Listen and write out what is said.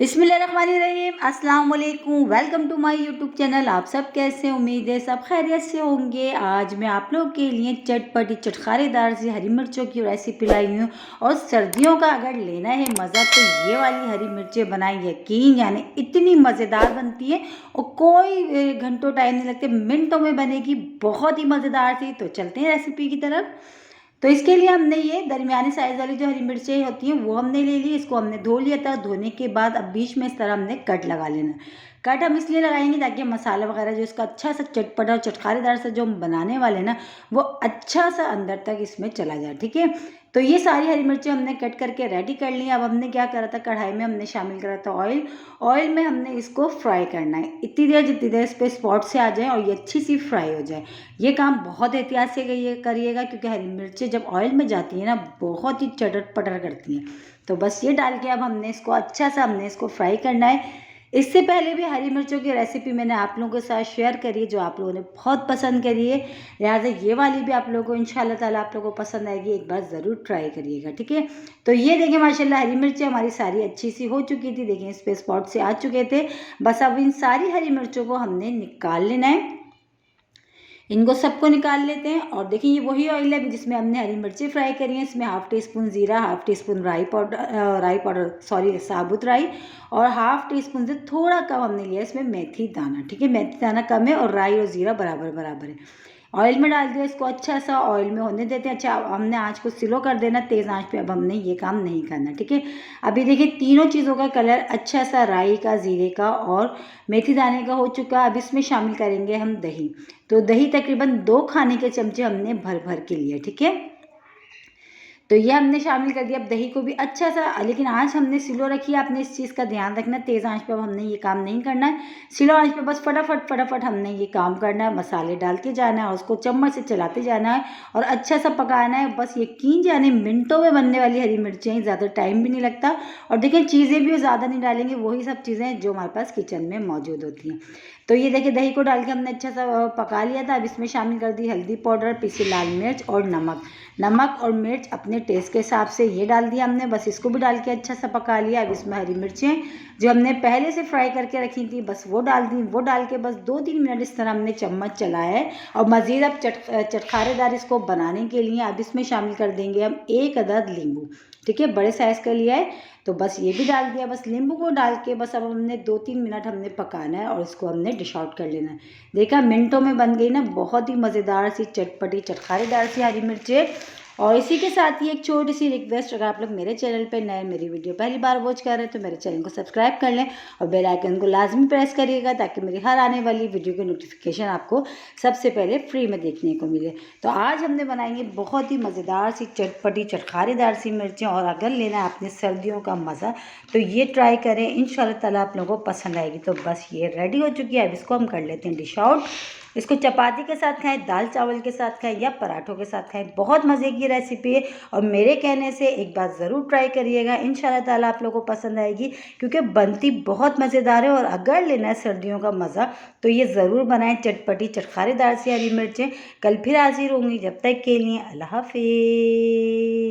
बिस्मिल्लाहिर्रहमानिर्रहीम, अस्सलाम वालेकुम। Welcome to my YouTube channel. आप सब कैसे, उम्मीद है सब खैरियत से होंगे। आज मैं आप लोग के लिए चटपटी चटखारेदार सी हरी मिर्चों की रेसिपी लाई हूँ। और सर्दियों का अगर लेना है मज़ा तो ये वाली हरी मिर्चें बनाएं, यकीन यानी इतनी मज़ेदार बनती है और कोई घंटों टाइम नहीं लगते, मिनटों में बनेगी, बहुत ही मज़ेदार सी। तो चलते हैं रेसिपी की तरफ। तो इसके लिए हमने ये दरमियानी साइज़ वाली जो हरी मिर्चें होती हैं वो हमने ले ली। इसको हमने धो लिया था। धोने के बाद अब बीच में इस तरह हमने कट लगा लेना। कट हम इसलिए लगाएंगे ताकि मसाला वगैरह जो इसका अच्छा सा चटपटा और चटखारेदार सा जो हम बनाने वाले ना वो अच्छा सा अंदर तक इसमें चला जाए। ठीक है, तो ये सारी हरी मिर्चें हमने कट करके रेडी कर ली। अब हमने क्या करा था, कढ़ाई में हमने शामिल करा था ऑयल। ऑयल में हमने इसको फ्राई करना है इतनी देर जितनी देर इस पर स्पॉट से आ जाए और ये अच्छी सी फ्राई हो जाए। ये काम बहुत एहतियात से करिएगा क्योंकि हरी मिर्चें जब ऑयल में जाती हैं ना बहुत ही चटर पटर करती हैं। तो बस ये डाल के अब हमने इसको अच्छा सा फ्राई करना है। इससे पहले भी हरी मिर्चों की रेसिपी मैंने आप लोगों के साथ शेयर करी है जो आप लोगों ने बहुत पसंद करी है। लिहाजा ये वाली भी आप लोगों को इंशाल्लाह ताला आप लोगों को पसंद आएगी, एक बार ज़रूर ट्राई करिएगा। ठीक है, तो ये देखिए माशाल्लाह हरी मिर्चें हमारी सारी अच्छी सी हो चुकी थी। देखिए इस पे स्पॉट से आ चुके थे। बस अब इन सारी हरी मिर्चों को हमने निकाल लेना है। इनको सबको निकाल लेते हैं। और देखिए ये वही ऑयल है जिसमें हमने हरी मिर्ची फ्राई करी है। इसमें हाफ टी स्पून ज़ीरा, हाफ टी स्पून राई पाउडर सॉरी साबुत राई, और हाफ टी स्पून से थोड़ा कम हमने लिया इसमें मेथी दाना। ठीक है, मेथी दाना कम है और राई और ज़ीरा बराबर बराबर है। ऑयल में डाल दिया, इसको अच्छा सा ऑयल में होने देते हैं। अच्छा, हमने आँच को स्लो कर देना, तेज़ आँच पे अब हमने ये काम नहीं करना। ठीक है, अभी देखिए तीनों चीज़ों का कलर अच्छा सा राई का, ज़ीरे का और मेथी दाने का हो चुका। अब इसमें शामिल करेंगे हम दही। तो दही तकरीबन 2 खाने के चमचे हमने भर भर के लिए। ठीक है, तो ये हमने शामिल कर दिया। अब दही को भी अच्छा सा, लेकिन आँच हमने स्लो रखी है, आपने इस चीज़ का ध्यान रखना। तेज़ आँच पे अब हमने ये काम नहीं करना है। स्लो आँच पे बस फटाफट फटाफट हमने ये काम करना है। मसाले डालते जाना है और उसको चम्मच से चलाते जाना है और अच्छा सा पकाना है। बस यकीन जाने मिनटों में बनने वाली हरी मिर्चें हैं, ज़्यादा टाइम भी नहीं लगता। और देखिए चीज़ें भी ज़्यादा नहीं डालेंगे, वही सब चीज़ें जो हमारे पास किचन में मौजूद होती हैं। तो ये देखिए दही को डाल के हमने अच्छा सा पका लिया था। अब इसमें शामिल कर दी हल्दी पाउडर, पीसी लाल मिर्च और नमक। नमक और मिर्च अपने टेस्ट के हिसाब से ये डाल दिया हमने। बस इसको भी डाल के अच्छा सा पका लिया। अब इसमें हरी मिर्चें जो हमने पहले से फ्राई करके रखी थी बस वो डाल दी। वो डाल के बस 2-3 मिनट इस तरह हमने चम्मच चलाया है। और मज़ीद अब चटखारेदार इसको बनाने के लिए अब इसमें शामिल कर देंगे हम 1 अदद नींबू। ठीक है, बड़े साइज़ का लिया है तो बस ये भी डाल दिया। बस नींबू को डाल के बस अब हमने 2-3 मिनट हमने पकाना है और इसको हमने डिश आउट कर लेना है। देखा मिनटों में बन गई ना बहुत ही मज़ेदार सी चटपटी चटखारेदार सी हरी मिर्चें। और इसी के साथ ही एक छोटी सी रिक्वेस्ट, अगर आप लोग मेरे चैनल पे नए, मेरी वीडियो पहली बार वॉच कर रहे हैं तो मेरे चैनल को सब्सक्राइब कर लें और बेल आइकन को लाजमी प्रेस करिएगा ताकि मेरी हर आने वाली वीडियो की नोटिफिकेशन आपको सबसे पहले फ्री में देखने को मिले। तो आज हमने बनाएंगे बहुत ही मज़ेदार सी चटपटी चटखारेदार सी मिर्चें। और अगर लेना है आपने सर्दियों का मज़ा तो ये ट्राई करें, इंशाल्लाह ताला आप लोगों को पसंद आएगी। तो बस ये रेडी हो चुकी है। अब इसको हम कर लेते हैं डिश आउट। इसको चपाती के साथ खाएं, दाल चावल के साथ खाएं या पराठों के साथ खाएं, बहुत मज़े की रेसिपी है। और मेरे कहने से एक बार ज़रूर ट्राई करिएगा, इंशाल्लाह ताला आप लोगों को पसंद आएगी क्योंकि बनती बहुत मज़ेदार है। और अगर लेना है सर्दियों का मज़ा तो ये ज़रूर बनाएं, चटपटी चटखारेदार सी हरी मिर्चें। कल फिर हाजिर होंगी, जब तक के लिए अल्लाह हाफिज़।